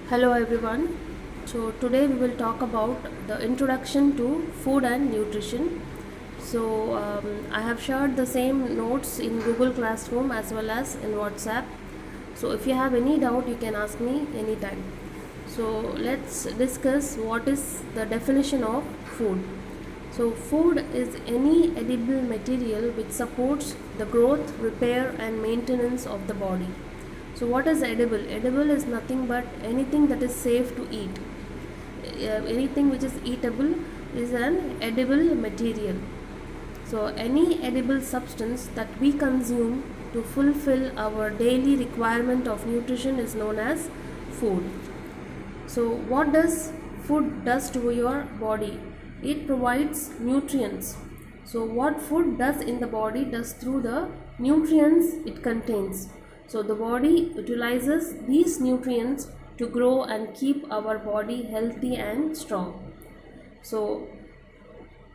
Hello everyone. So today we will talk about the introduction to food and nutrition. I have shared the same notes in Google Classroom as well as in WhatsApp. So if you have any doubt, you can ask me anytime. So let's discuss what is the definition of food. So food is any edible material which supports the growth, repair and maintenance of the body. So what is edible? Edible is nothing but anything that is safe to eat. Anything which is eatable is an edible material. So any edible substance that we consume to fulfill our daily requirement of nutrition is known as food. So what does food does to your body? It provides nutrients. So what food does in the body does through the nutrients it contains. So the body utilizes these nutrients to grow and keep our body healthy and strong. So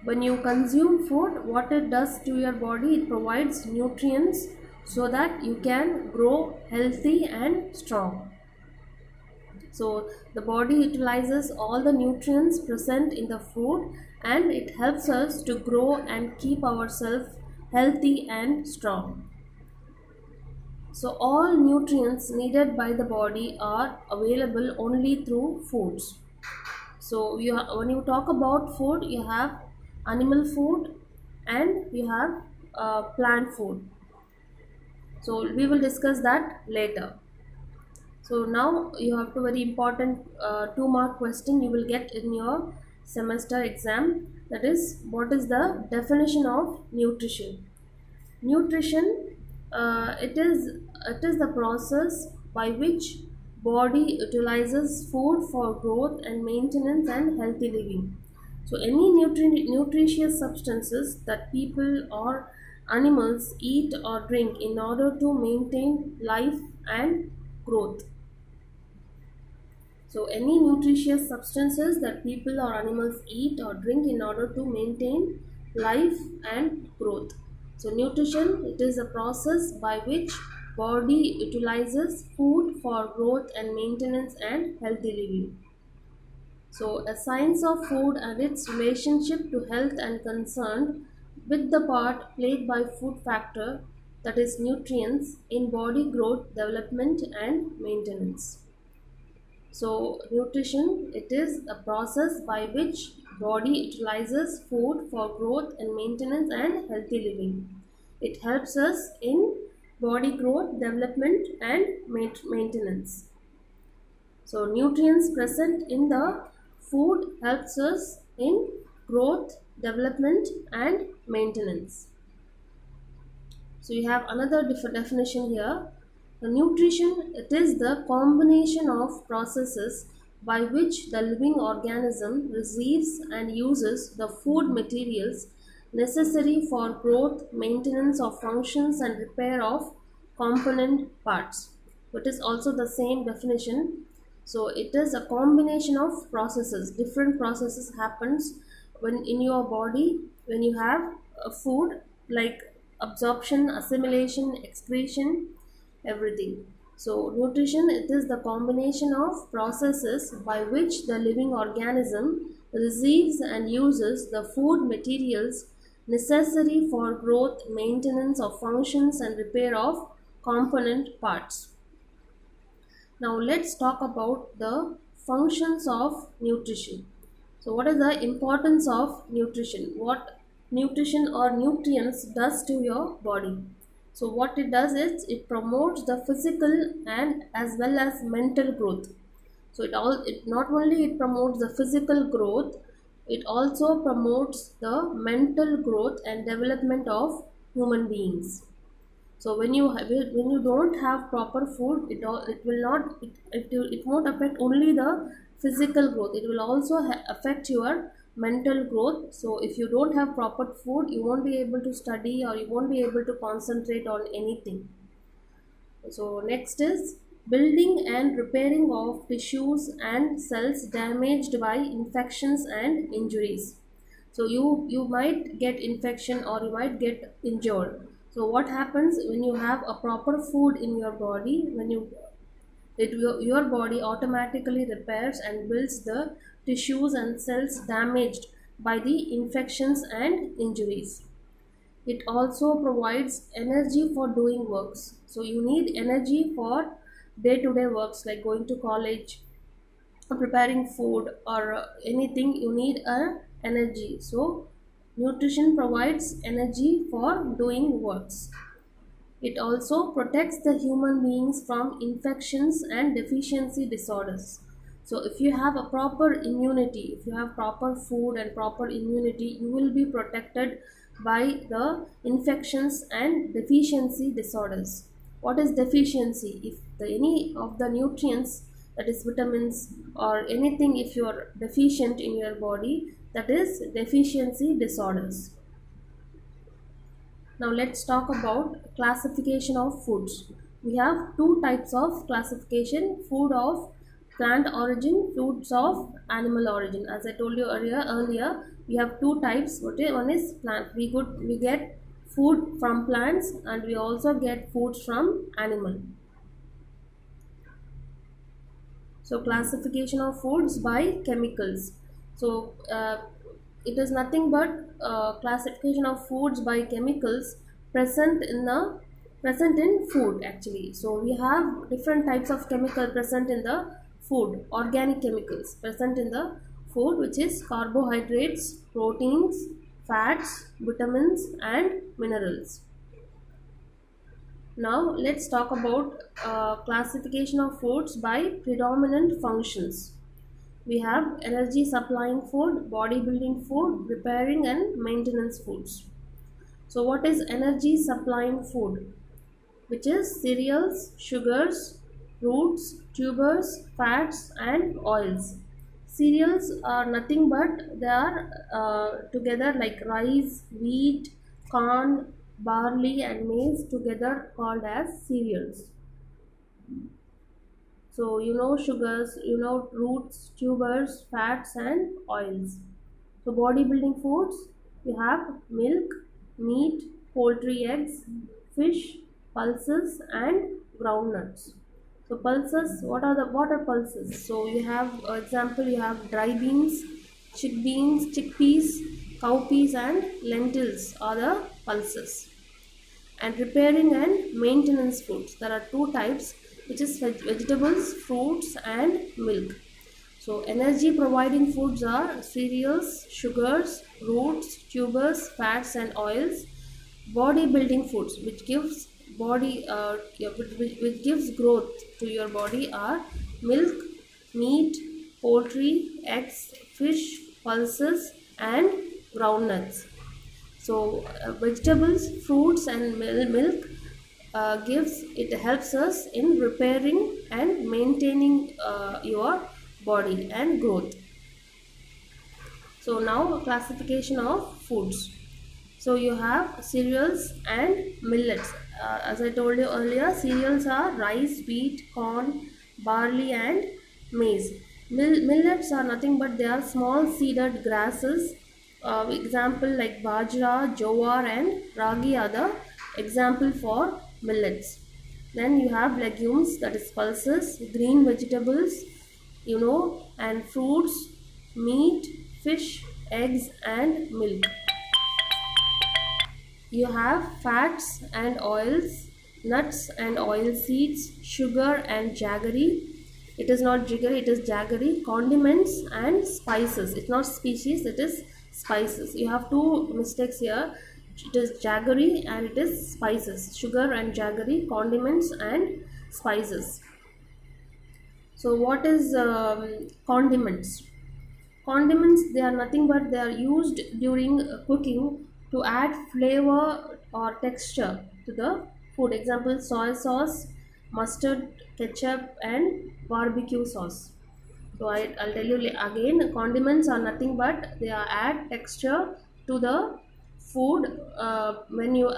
when you consume food, what it does to your body, it provides nutrients so that you can grow healthy and strong. So the body utilizes all the nutrients present in the food and it helps us to grow and keep ourselves healthy and strong. So all nutrients needed by the body are available only through foods. So when you talk about food, you have animal food and you have plant food. So we will discuss that later. So now you have to very important 2 mark question you will get in your semester exam. That is, what is the definition of nutrition? Nutrition, it is the process by which body utilizes food for growth and maintenance and healthy living. So any nutritious substances that people or animals eat or drink in order to maintain life and growth. So any nutritious substances that people or animals eat or drink in order to maintain life and growth. So nutrition, it is a process by which body utilizes food for growth and maintenance and healthy living. So a science of food and its relationship to health and concerned with the part played by food factor, that is nutrients, in body growth, development and maintenance. So nutrition, it is a process by which body utilizes food for growth and maintenance and healthy living. It helps us in body growth, development and maintenance. So nutrients present in the food helps us in growth, development and maintenance. So you have another definition here. The nutrition, it is the combination of processes by which the living organism receives and uses the food materials necessary for growth, maintenance of functions and repair of component parts. It is also the same definition. So it is a combination of processes. Different processes happens when in your body when you have food, like absorption, assimilation, excretion, everything. So nutrition, it is the combination of processes by which the living organism receives and uses the food materials necessary for growth, maintenance of functions and repair of component parts. Now let's talk about the functions of nutrition. So what is the importance of nutrition? What nutrition or nutrients does to your body? So what it does is it promotes the physical and as well as mental growth. So it not only it promotes the physical growth, it also promotes the mental growth and development of human beings. So when you don't have proper food, it will not it won't affect only the physical growth. It will also affect your mental growth. So if you don't have proper food, you won't be able to study or you won't be able to concentrate on anything. So next is building and repairing of tissues and cells damaged by infections and injuries. So you might get infection or you might get injured. So what happens when you have a proper food in your body, Your body automatically repairs and builds the tissues and cells damaged by the infections and injuries. It also provides energy for doing works. So you need energy for day-to-day works like going to college, or preparing food, or anything. You need a energy. So nutrition provides energy for doing works. It also protects the human beings from infections and deficiency disorders. So, if you have a proper immunity, if you have proper food and proper immunity, you will be protected by the infections and deficiency disorders. What is deficiency? If any of the nutrients, that is vitamins or anything, if you are deficient in your body, that is deficiency disorders. Now let's talk about classification of foods. We have two types of classification: food of plant origin, foods of animal origin. As I told you earlier, we have two types. Okay, one is plant. We get food from plants, and we also get foods from animal. So classification of foods by chemicals. So it is nothing but classification of foods by chemicals present in the present in food actually. So we have different types of chemical present in the food. Organic chemicals present in the food, which is carbohydrates, proteins, fats, vitamins and minerals. Now let's talk about classification of foods by predominant functions. We have energy supplying food, bodybuilding food, repairing and maintenance foods. So what is energy supplying food? Which is cereals, sugars, roots, tubers, fats and oils. Cereals are nothing but they are together like rice, wheat, corn, barley and maize together called as cereals. So you know sugars, you know roots, tubers, fats and oils. So bodybuilding foods, you have milk, meat, poultry, eggs, fish, pulses and groundnuts. So pulses, what are pulses? So you have example, you have dry beans, chickpeas, cowpeas and lentils are the pulses. And repairing and maintenance foods, there are two types, which is vegetables, fruits and milk. So energy providing foods are cereals, sugars, roots, tubers, fats and oils. Body building foods, which gives body which gives growth to your body, are milk, meat, poultry, eggs, fish, pulses and groundnuts. So vegetables, fruits and milk gives it helps us in repairing and maintaining your body and growth. So now classification of foods. So you have cereals and millets. As I told you earlier, cereals are rice, wheat, corn, barley and maize. Millets are nothing but they are small seeded grasses. Example like bajra, jowar and ragi are the example for millets. Then you have legumes, that is pulses, green vegetables, and fruits, meat, fish, eggs and milk. You have fats and oils, nuts and oil seeds, sugar and jaggery. It is not jaggery, it is jaggery. Condiments and spices. It's not species, it is spices. You have two mistakes here. It is jaggery and it is spices. Sugar and jaggery, condiments and spices. So what is condiments? Condiments, they are nothing but they are used during cooking to add flavor or texture to the food. Example, soy sauce, mustard, ketchup and barbecue sauce. So I'll tell you again, condiments are nothing but they are add texture to the food. When you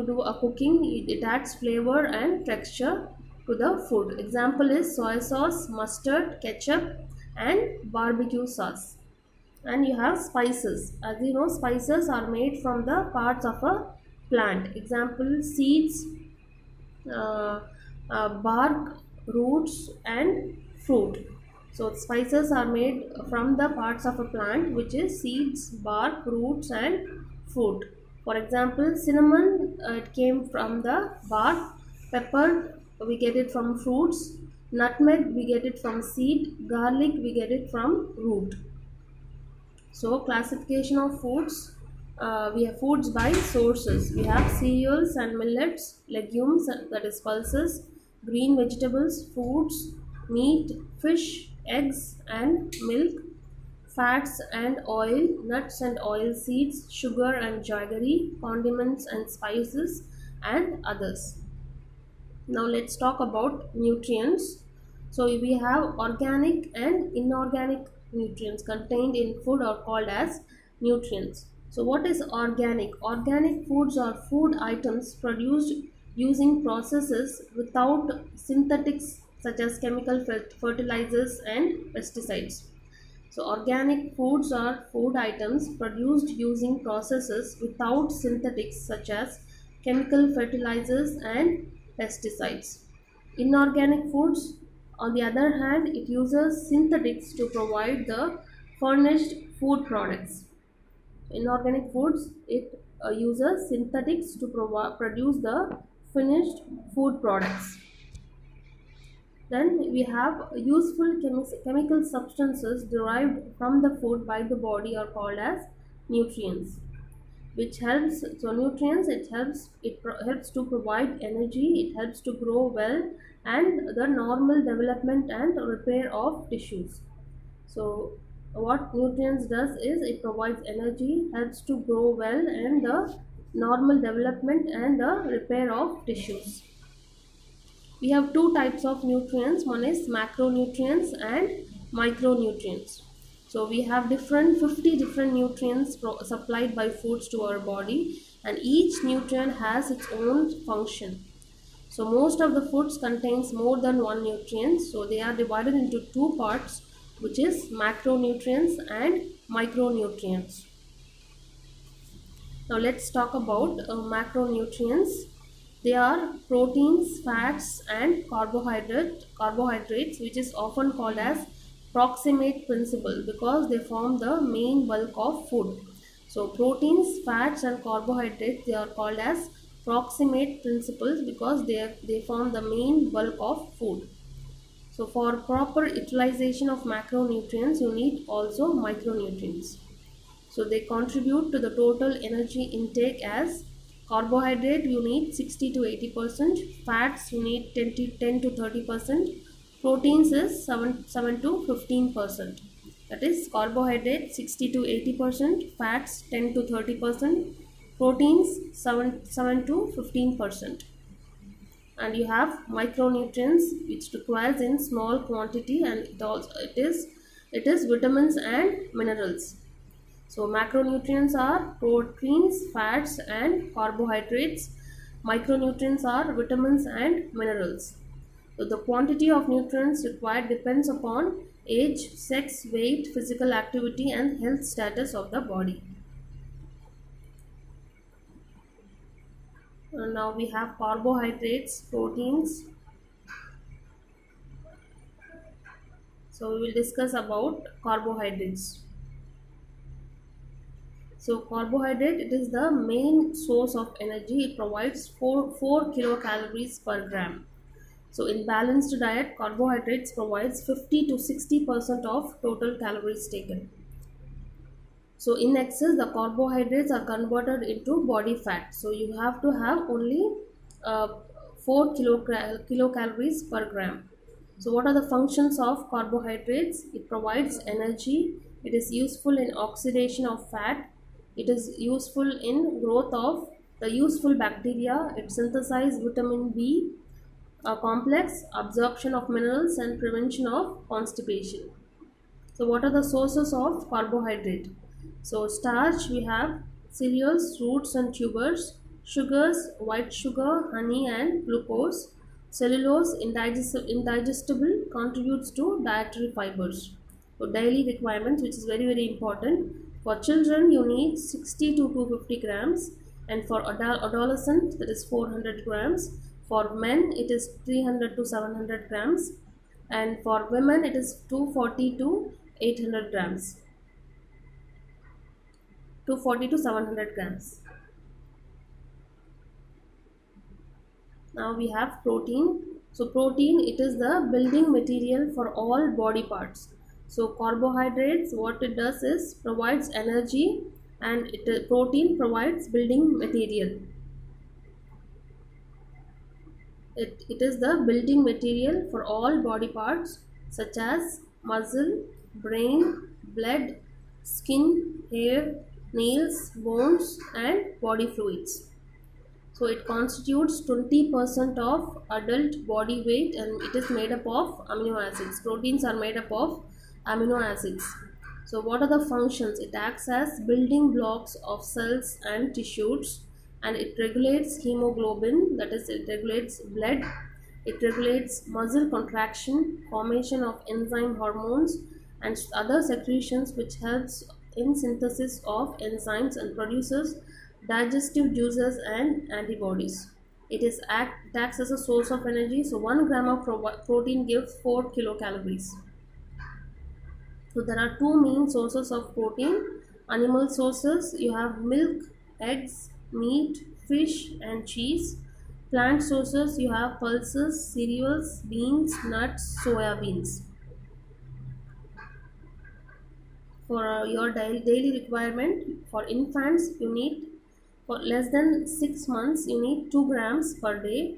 do a cooking, it adds flavor and texture to the food. Example is soy sauce, mustard, ketchup and barbecue sauce. And you have spices. As you know, spices are made from the parts of a plant. Example, seeds, bark, roots, and fruit. So spices are made from the parts of a plant, which is seeds, bark, roots, and fruit. For example, cinnamon, it came from the bark. Pepper, we get it from fruits. Nutmeg, we get it from seed. Garlic, we get it from root. So classification of foods, we have foods by sources. We have cereals and millets, legumes, that is pulses, green vegetables, fruits, meat, fish, eggs and milk, fats and oil, nuts and oil seeds, sugar and jaggery, condiments and spices, and others. Now let's talk about nutrients. So we have organic and inorganic nutrients contained in food are called as nutrients. So what is organic? Organic foods are food items produced using processes without synthetics such as chemical fertilizers and pesticides. So organic foods are food items produced using processes without synthetics such as chemical fertilizers and pesticides. Inorganic foods, on the other hand, it uses synthetics to provide the furnished food products. Inorganic foods, it uses synthetics to produce the finished food products. Then we have useful chemical substances derived from the food by the body are called as nutrients, which helps. So nutrients, helps to provide energy, it helps to grow well, and the normal development and repair of tissues. So what nutrients does is it provides energy, helps to grow well, and the normal development and the repair of tissues. We have two types of nutrients. One is macronutrients and micronutrients. So we have 50 different nutrients supplied by foods to our body, and each nutrient has its own function. So most of the foods contains more than one nutrient, so they are divided into two parts, which is macronutrients and micronutrients. Now let's talk about macronutrients. They are proteins, fats, and carbohydrates, which is often called as proximate principle because they form the main bulk of food. So proteins, fats, and carbohydrates, they are called as proximate principles because they form the main bulk of food. So for proper utilization of macronutrients, you need also micronutrients. So they contribute to the total energy intake as carbohydrate you need 60 to 80%, fats you need 10 to 30%, proteins is 7 to 15%. That is carbohydrate 60 to 80%, fats 10 to 30%, proteins 7 to 15. And you have micronutrients which requires in small quantity, and it is vitamins and minerals. So macronutrients are proteins, fats, and carbohydrates. Micronutrients are vitamins and minerals. So the quantity of nutrients required depends upon age, sex, weight, physical activity, and health status of the body. And now we have carbohydrates, proteins. So we will discuss about carbohydrates. So carbohydrate, it is the main source of energy. It provides 4 kilocalories per gram. So in balanced diet, carbohydrates provides 50 to 60% of total calories taken. So in excess, the carbohydrates are converted into body fat. So you have to have only 4 kilocalories per gram. So what are the functions of carbohydrates? It provides energy. It is useful in oxidation of fat. It is useful in growth of the useful bacteria. It synthesizes vitamin B complex, absorption of minerals, and prevention of constipation. So what are the sources of carbohydrate? So starch, we have cereals, roots and tubers, sugars, white sugar, honey and glucose. Cellulose, indigestible, contributes to dietary fibers. So daily requirements, which is very important. For children, you need 60 to 250 grams, and for adolescent, that is 400 grams. For men it is 300 to 700 grams, and for women it is 240 to 800 grams, 240 to 700 grams. Now we have protein. So protein, it is the building material for all body parts. So carbohydrates, what it does is provides energy, and protein provides building material. It is the building material for all body parts such as muscle, brain, blood, skin, hair, nails, bones, and body fluids. So it constitutes 20% of adult body weight, and it is made up of amino acids. Proteins are made up of amino acids. So what are the functions? It acts as building blocks of cells and tissues, and it regulates hemoglobin, that is, it regulates blood, it regulates muscle contraction, formation of enzyme hormones, and other secretions, which helps in synthesis of enzymes and produces digestive juices and antibodies. It acts as a source of energy. So 1 gram of protein gives 4 kilocalories. So there are two main sources of protein. Animal sources, you have milk, eggs, meat, fish, and cheese. Plant sources, you have pulses, cereals, beans, nuts, soya beans. For your daily requirement, for infants, you need, for less than 6 months, you need 2 grams per day.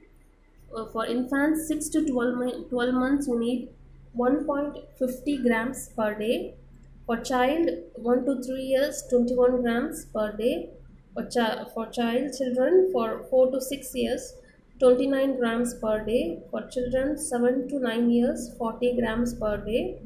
For infants 6 to 12 months, you need 1.50 grams per day. For child 1 to 3 years, 21 grams per day. For children for 4 to 6 years, 29 grams per day. For children 7 to 9 years, 40 grams per day.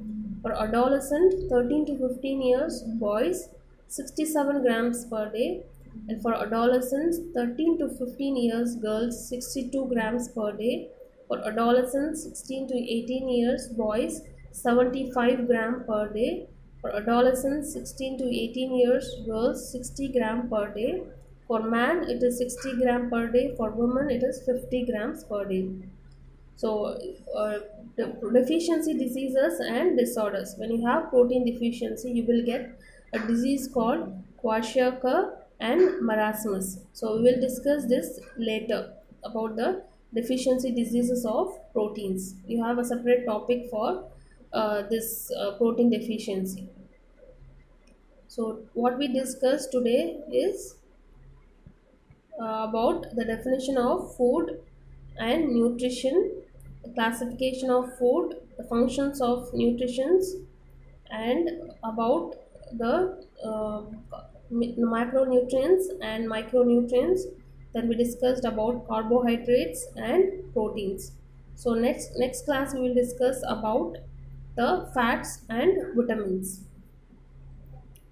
For adolescent 13 to 15 years, boys, 67 grams per day. And for adolescents 13 to 15 years, girls, 62 grams per day. For adolescents 16 to 18 years, boys, 75 gram per day. For adolescents 16 to 18 years, girls, 60 gram per day. For man it is 60 gram per day. For women it is 50 grams per day. So deficiency diseases and disorders. When you have protein deficiency, you will get a disease called kwashiorkor and marasmus. So we will discuss this later about the deficiency diseases of proteins. You have a separate topic for this protein deficiency. So what we discussed today is about the definition of food and nutrition, the classification of food, the functions of nutrition, and about the macronutrients and micronutrients. Then we discussed about carbohydrates and proteins. So next class we will discuss about the fats and vitamins.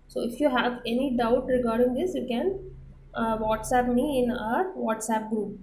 So if you have any doubt regarding this, you can WhatsApp me in our WhatsApp group.